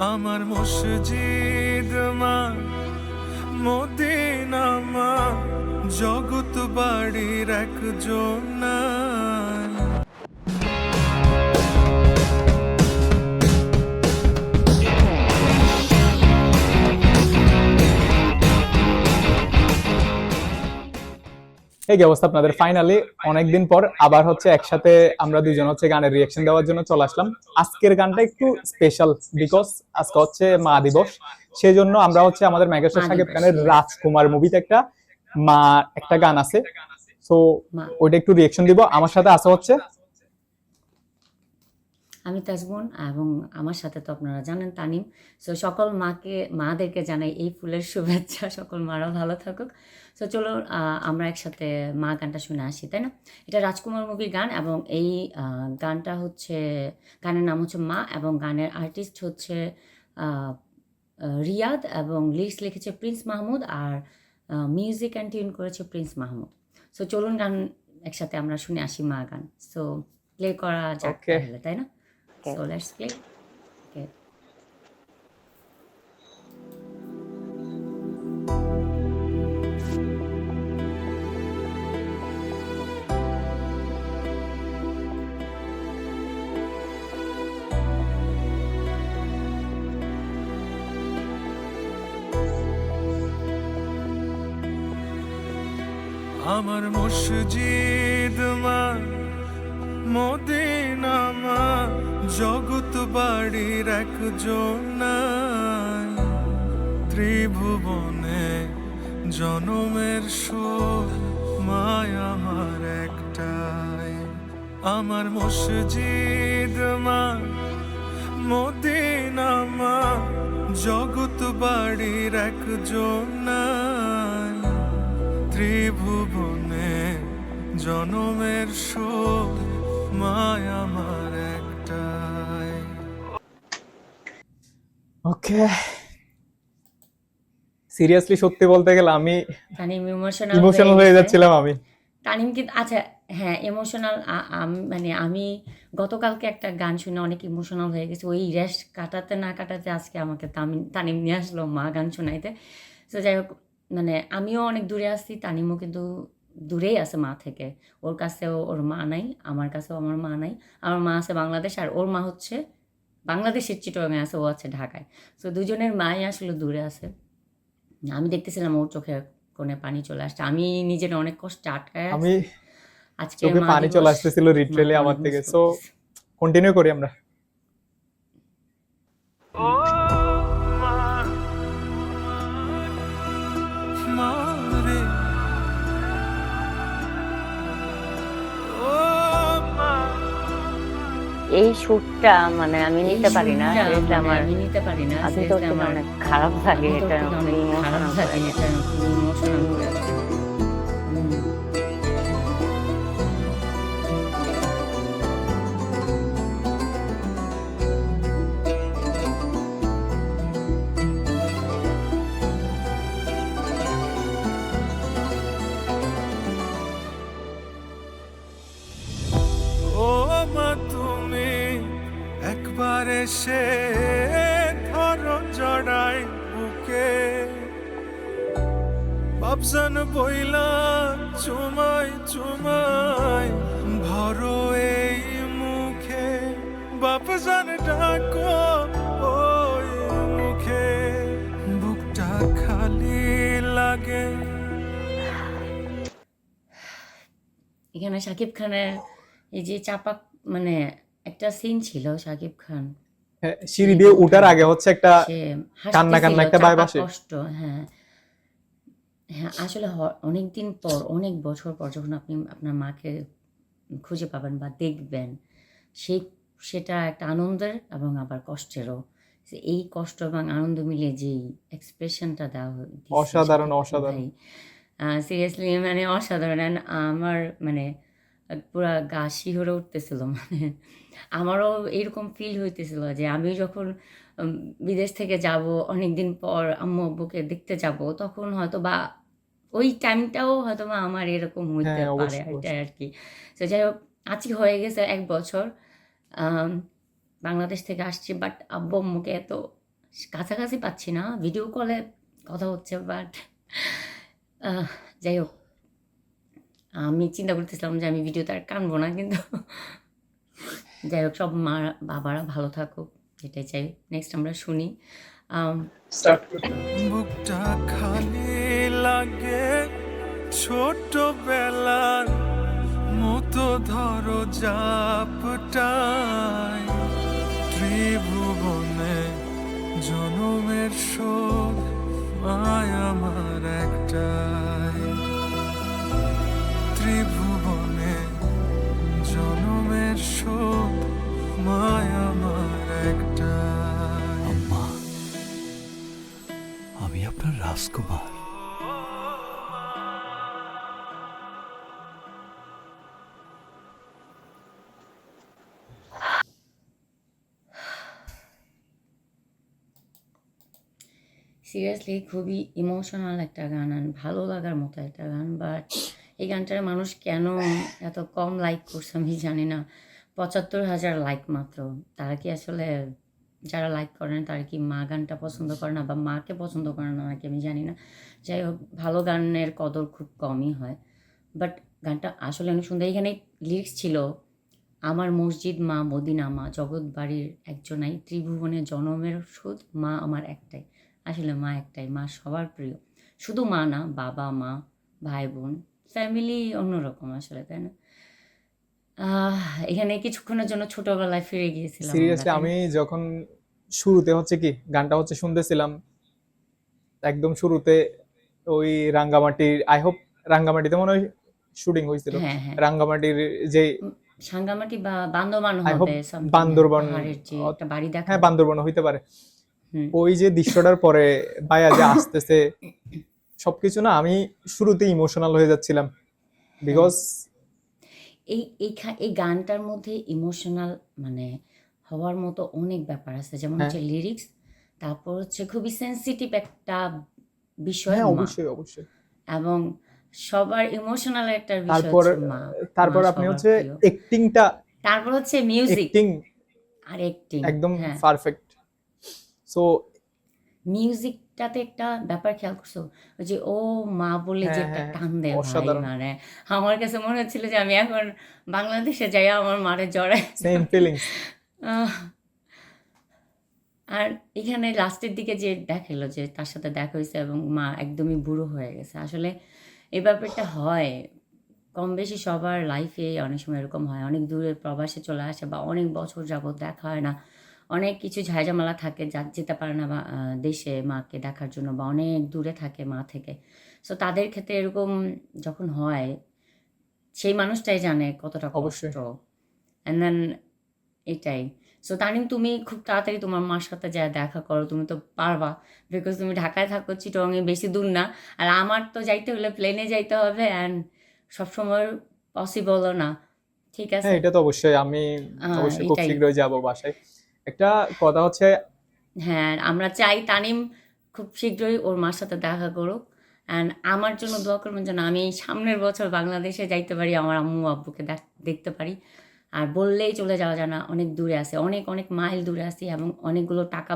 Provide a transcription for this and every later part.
আমার মসজিদ মা, মদিনা মা, জগৎ বাড়ির একজন নাই। এই কি অবস্থা আপনাদের? ফাইনালি অনেকদিন পর আবার হচ্ছে একসাথে আমরা দুইজন হচ্ছে গানের রিয়াকশন দেওয়ার জন্য চলে আসলাম। আজকের গানটা একটু স্পেশাল বিকজ আজকে হচ্ছে মা দিবস। সেই জন্য আমরা হচ্ছে আমাদের মেগাস্টার শাকিব খানের রাজকুমার মুভিতে মা একটা গান আছে, সো ওইটা একটু রিয়াকশন দিব। আমার সাথে আছে হচ্ছে আমি তাজবুন, এবং আমার সাথে তো আপনারা জানেন তানিম। সো সকল মাদেরকে জানাই এই ফুলের শুভেচ্ছা, সকল মারা ভালো থাকুক। সো চলো আমরা একসাথে মা গানটা শুনে আসি, তাই না? এটা রাজকুমার মুভির গান, এবং এই গানটা হচ্ছে, গানের নাম হচ্ছে মা, এবং গানের আর্টিস্ট হচ্ছে রিয়াদ, এবং লিরিক্স লিখেছে প্রিন্স মাহমুদ, আর মিউজিক অ্যান্ড টিউন করেছে প্রিন্স মাহমুদ। সো চলুন গান একসাথে আমরা শুনে আসি, মা গান। সো প্লে করা যাক তাহলে, তাই না? So let's play. Okay. আমার মসজিদ মা, মদিনা মা, জগৎ বাড়ির একজন নাই। ত্রিভুবনে জনমের সুখ মায় আমার একটাই। আমার মসজিদ মা, মদিনা মা, জগৎ বাড়ির একজন নাই। ত্রিভুবনে জনমের সুখ মায় আমার একটাই। ওকে, সিরিয়াসলি সত্যি বলতে গেলে আমি তানিম ইমোশনাল হয়ে যাচ্ছিলাম। আমি তানিম কিন্তু আচ্ছা হ্যাঁ ইমোশনাল, মানে আমি গতকালকে একটা গান শুনে অনেক ইমোশনাল হয়ে গেছি। ওই রেশ কাটাতে না কাটাতে আজকে আমাকে তানিম নিয়ে আসলো মা গান শোনাইতে। তো যাই হোক, মানে আমিও অনেক দূরে আসছি, তানিমও কিন্তু দূরেই আছে মা থেকে। ওর কাছেও ওর মা নাই, আমার কাছেও আমার মা নাই। আমার মা আছে বাংলাদেশ, আর ওর মা হচ্ছে বাংলাদেশের চিটগাঁয়ে আছে, ও আছে ঢাকায়। তো দুজনের মাই আসলে দূরে আছে। আমি দেখতেছিলাম ওর চোখে কোণে পানি চলে আসছে। আমি নিজের অনেক কষ্টে আটকায় আমি আজকে চোখে পানি চলে আসতেছিল লিটারালি আমার থেকে। সো কন্টিনিউ করি আমরা। এই সুরটা মানে আমি নিতে পারি না, এটা আমার আমি নিতে পারি না, আমি তো আমার অনেক খারাপ লাগে, এটা অনেক খারাপ লাগে, এটা ইমোশনাল করে দেয়। ও মা তুমি একবার এসে ধরো জড়াই বুকে, বাপজান বইলা চুমাই চুমাই ভরো এই মুখে, বাপজান ডাকো ওই মুখে, বুকটা খালি লাগে। এখানে শাকিব খানের এই যে চাপা, মানে একটা সিন ছিল, শাকিব খান সিঁড়ি দিয়ে উঠার আগে হচ্ছে একটা কান্না কান্না একটা ভাইব আসে। কষ্ট, হ্যাঁ হ্যাঁ, আসলে অনেকদিন পর, অনেক বছর পর যখন আপনি আপনার মাকে খুঁজে পাবেন বা দেখবেন, সেটা একটা আনন্দের এবং আবার কষ্টেরও। এই কষ্ট এবং আনন্দ মিলে যে এক্সপ্রেশনটা দেওয়া অসাধারণ অসাধারণ, সিরিয়াসলি মানে অসাধারণ। আমার মানে পুরা গা শিহরে উঠতেছিল, মানে আমারও এরকম ফিল হইতেছিল যে আমি যখন বিদেশ থেকে যাব অনেকদিন পর আম্মু আব্বুকে দেখতে যাব, তখন হয়তো বা ওই টাইমটাও হয়তো বা আমার এরকম হইতে পারে, এটাই আর কি। তো যাই হোক, আজকে হয়ে গেছে 1 বছর বাংলাদেশ থেকে আসছি, বাট আব্বু আম্মুকে এত কাছাকাছি পাচ্ছি না, ভিডিও কলে কথা হচ্ছে, বাট যাই হোক, আমি চিন্তা করতেছিলাম যে আমি ভিডিওতে আর কানবো না, কিন্তু যাই হোক, সব মা বাবারা ভালো থাকুক, এটাই চাই। নেক্সট আমরা শুনি। স্টার্ট করি। বুকটা খালি লাগে ছোটবেলার মতো ধরো জাপটায়, ত্রিভুবনে জনমের শোধ মায় আমার একটাই, ত্রিভুবনে জনমের শোধ মায় আমার একটাই। আম্মা, আমি আপনার রাজকুমার। সিরিয়াসলি খুবই ইমোশনাল একটা গান, আর ভালো লাগার মতো একটা গান, বাট এই গানটার মানুষ কেন এত কম লাইক করছে আমি জানি না। ৭৫,০০০ লাইক মাত্র। তারা কি আসলে, যারা লাইক করেন তারা কি মা গানটা পছন্দ করে না, বা মাকে পছন্দ করে না নাকি আমি জানি না। যাই হোক, ভালো গানের কদর খুব কমই হয়, বাট গানটা আসলে অনেক সুন্দর। এখানে লিরিক্স ছিল, আমার মসজিদ মা মদিনা মা, জগৎ বাড়ির একজনাই, ত্রিভুবনে জনমের সুদ মা আমার একটাই। আসলে মা একটাই, মা সবার প্রিয়। শুধু মা না, বাবা মা, ভাই বোন, ফ্যামিলি অন্যরকম আসলে, তাই না? এখানে কিছুক্ষণের জন্য ছোটবেলায় ফিরে গিয়েছিলাম আমরা, সিরিয়াসলি তাই না? আমি যখন শুরুতে হচ্ছে কি গানটা হচ্ছে শুনতেছিলাম, একদম শুরুতে ওই রাঙ্গামাটির, আই হোপ রাঙ্গামাটিতে মনে হয় শুটিং হয়েছিল, হ্যাঁ হ্যাঁ, রাঙ্গামাটির যে সাঙ্গামাটি বা বান্দরবান আই হোপ হবে, something, বান্দরবান, পাহাড়ের যে একটা বাড়ি দেখা। হ্যাঁ বান্দরবান হইতে পারে। হুম। ওই যে দৃশ্যটার পরে ভাইয়া যে আসতেছে সবকিছু না, আমি শুরুতে ইমোশনাল হয়ে যাচ্ছিলাম, বিকজ এই গানটার মধ্যে ইমোশনাল মানে হওয়ার মতো অনেক ব্যাপার আছে, যেমন হ্যাঁ হচ্ছে লিরিক্স, তারপর হচ্ছে খুবই সেন্সিটিভ একটা বিষয় হ্যাঁ মা, অবশ্যই অবশ্যই। এবং সবার ইমোশনাল একটা বিষয় তারপর হচ্ছে মা। তারপর মা আপনি সবার হচ্ছে প্রিয়। অ্যাক্টিংটা, তারপর হচ্ছে মিউজিক অ্যাক্টিং আর অ্যাক্টিং। একদম হ্যাঁ, পারফেক্ট। সো মিউজিকটাতে একটা ব্যাপার খেয়াল করছো, ওই যে ও মা বলে যে হ্যাঁ একটা হ্যাঁ টান দেয় ভাই, অসাধারণ, মানে আমার কাছে মনে হচ্ছিল যে আমি এখন বাংলাদেশে যাই আমার মারে জড়াই। Same feelings. আহ, আর এখানে লাস্টের দিকে যে দেখালো যে তার সাথে দেখা হয়েছে এবং মা একদমই বুড়ো হয়ে গেছে। আসলে এই ব্যাপারটা হয় কম বেশি সবার লাইফে, অনেক সময় এরকম হয়, অনেক দূরে প্রবাসে চলে আসে বা অনেক বছর যাবত দেখা হয় না, অনেক কিছু ঝামেলা থাকে, যেতে পারে না বা দেশে মাকে দেখার জন্য, বা অনেক দূরে থাকে মা থেকে। সো তাদের ক্ষেত্রে এরকম যখন হয়, সেই মানুষটাই জানে কতটা অবশ্যই। কষ্ট। অ্যান্ড দেন এটাই। সো তানিম, তুমি খুব তাড়াতাড়ি তোমার মার সাথে যা দেখা করো, তুমি তো পারবা, বিকজ তুমি ঢাকায় থাকো, চিটংয়ে বেশি দূর না। আর আমার তো যাইতে হলে প্লেনে যাইতে হবে, অ্যান্ড সবসময় পসিবলও না। ঠিক হ্যাঁ আছে, এটা তো অবশ্যই, আমি অবশ্যই খুব এটাই। শীঘ্রই যাব বাসায়। একটা কথা হচ্ছে, হ্যাঁ, আমরা চাই তানিম খুব শীঘ্রই ওর মার সাথে দেখা করুক, অ্যান্ড আমার জন্য দোয়া করবেন যেন আমি সামনের বছর বাংলাদেশে যাইতে পারি, আমার আম্মু আব্বুকে দেখতে পারি। আর বললেই চলে যাওয়া যায় না, অনেক দূরে আছে, অনেক অনেক মাইল দূরে আছি, এবং অনেকগুলো টাকা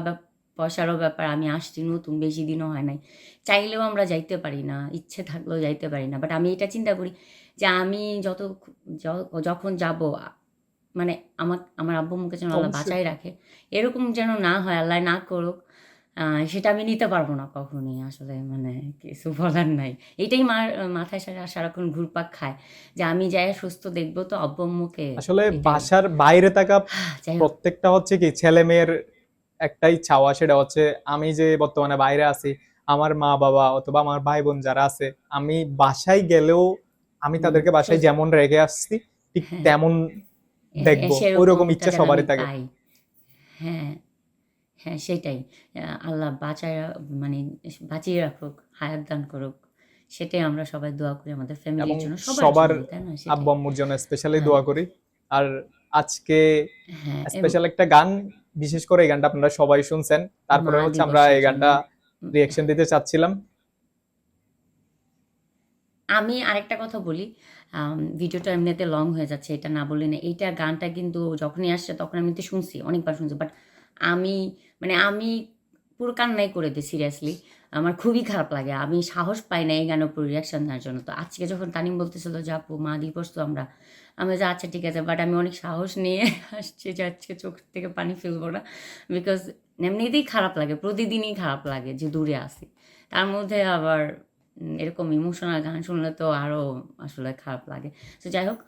পয়সারও ব্যাপার। আমি আসছি নতুন, বেশি দিনও হয় নাই, চাইলেও আমরা যাইতে পারি না, ইচ্ছে থাকলেও যাইতে পারি না। বাট আমি এটা চিন্তা করি যে আমি যখন যাব, মানে আমার আব্বু আম্মুকে যেন আল্লাহ অবশ্যই বাঁচাই রাখে, এরকম যেন না হয়, আল্লাহ না করুক। সেটা আমি নিতে পারবো না কখনই, আসলে মানে কিছু বলার নাই। এটাই মাথায় সারাক্ষণ ঘুরপাক খায় যে আমি যাই সুস্থ দেখবো তো আব্বু আম্মুকে। আসলে এটাই। বাসার বাইরে থাকা যাই হোক, প্রত্যেকটা হচ্ছে কি ছেলে মেয়ের একটাই চাওয়া, সেটা হচ্ছে আমি যে বর্তমানে বাইরে আছি, আমার মা বাবা অথবা আমার ভাই বোন যারা আছে, আমি বাসায় গেলেও আমি তাদেরকে বাসায় যেমন রেখে আসছি ঠিক হ্যাঁ, তেমন দেখবো, ওইরকম সেরকমটা ইচ্ছা যেন সবারই আমি থাকে। পাই। হ্যাঁ হ্যাঁ, সেটাই। আল্লাহ মানে বাঁচিয়ে রাখুক, হায়াত দান করুক, সেটাই আমরা সবাই দোয়া করি আমাদের এবং ফ্যামিলির জন্য, সবার সবার জন্য, তাই না? সেটাই। আব্বু আম্মুর জন্য স্পেশালি হ্যাঁ দোয়া করি। আর আজকে হ্যাঁ, স্পেশাল একটা গান, বিশেষ করে এই গানটা আপনারা সবাই শুনছেন, তারপরে মা হচ্ছে আমরা দিবসের এই গানটা জন্য। রিয়াকশন দিতে চাচ্ছিলাম। আমি আরেকটা কথা বলি, ভিডিওটা এমনিতে লং হয়ে যাচ্ছে, এটা না বললে না। এইটা গানটা কিন্তু যখনই আসছে তখন আমি তো শুনছি, অনেকবার শুনছি, বাট আমি মানে আমি পুরো কান্নাই করে দিই সিরিয়াসলি। আমার খুবই খারাপ লাগে, আমি সাহস পাই না এই গানের উপর রিয়াকশন দেওয়ার জন্য। তো আজকে যখন তানিম বলতেছিল যে আপু মা দিবস তো আমি যে আচ্ছা ঠিক আছে, বাট আমি অনেক সাহস নিয়ে আসছি যে আজকে চোখ থেকে পানি ফেলবো না, বিকজ এমনিতেই খারাপ লাগে, প্রতিদিনই খারাপ লাগে যে দূরে আসি, তার মধ্যে আবার এরকম ইমোশনাল গান শুনলে তো আরও আসলে খারাপ লাগে। তো যাই হোক,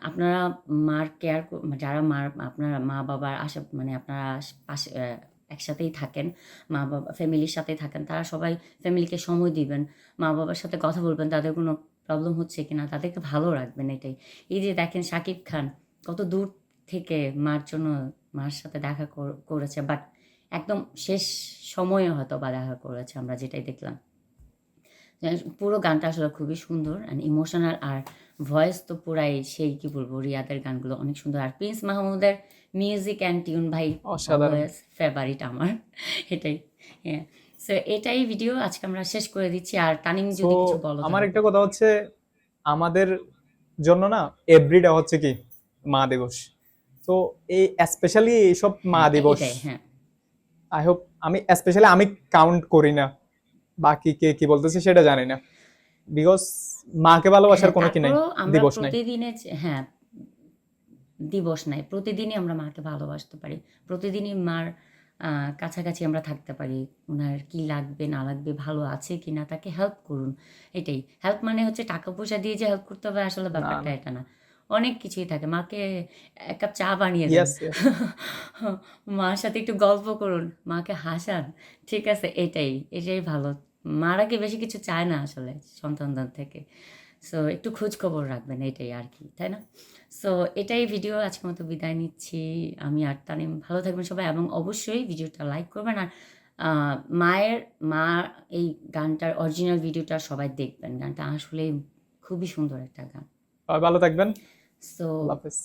আপনারা মার কেয়ার, যারা আপনারা মা বাবার মানে আপনারা পাশে একসাথেই থাকেন, মা বাবা ফ্যামিলির সাথেই থাকেন, তারা সবাই ফ্যামিলিকে সময় দিবেন, মা বাবার সাথে কথা বলবেন, তাদের কোনো প্রবলেম হচ্ছে কিনা, তাদেরকে ভালো রাখবেন। এটাই, এই যে দেখেন শাকিব খান কত দূর থেকে মার সাথে দেখা করেছে, বাট একদম শেষ সময়ে হয়তো বা দেখা করেছে, আমরা যেটাই দেখলাম। পুরো গানটা আসলে খুবই সুন্দর অ্যান্ড ইমোশনাল, আর ভয়েস তো পুরাই সেই, কি বলবো, রিয়াদের গানগুলো অনেক সুন্দর, আর প্রিন্স মাহমুদের মিউজিক অ্যান্ড টিউন ভাই অসাধারণ। ফেভারিট আমার। এটাই, হ্যাঁ। সো এটাই ভিডিও আজকে আমরা শেষ করে দিচ্ছি। আর তানিম তো যদি কিছু বলো আমার তাহলে। একটা কথা হচ্ছে, আমাদের জন্য না এভরিডে হচ্ছে কি মা দিবস। তো এই স্পেশালি এইসব মা দিবস, এটাই, হ্যাঁ। আই হোপ, আমি কাউন্ট করি না, বাকি কে কি বলতেছে সেটা জানি না, বিকজ মাকে ভালোবাসার হ্যাঁ, কোনো কি নাই, তারপরেও আমরা দিবস নাই। প্রতিদিনে হ্যাঁ, দিবস নাই, প্রতিদিনই আমরা মাকে ভালোবাসতে পারি, প্রতিদিনই মার কাছাকাছি আমরা থাকতে পারি, ওনার কি লাগবে না লাগবে, ভালো আছে কি না, তাকে হেল্প করুন। এটাই হেল্প, মানে হচ্ছে টাকা পয়সা দিয়ে যে হেল্প করতে হবে আসলে ব্যাপারটা না। এটা না, অনেক কিছুই থাকে। মাকে এক কাপ চা বানিয়ে দেন, ইয়েস, ইয়েস। মার সাথে একটু গল্প করুন, মাকে হাসান, ঠিক আছে, এটাই এটাই ভালো। মারা কি বেশি কিছু চায় না আসলে সন্তানদের থেকে। সো একটু খোঁজ খবর রাখবেন, এটাই আর কি, তাই না? সো এটাই ভিডিও, আজকের মতো বিদায় নিচ্ছি আমি আর তানিম। ভালো থাকবেন সবাই, এবং অবশ্যই ভিডিওটা লাইক করবেন, আর মা এই গানটার অরিজিনাল ভিডিওটা সবাই দেখবেন। গানটা আসলে খুবই সুন্দর একটা গান। ভালো থাকবেন। সো আল্লাহ হাফেজ।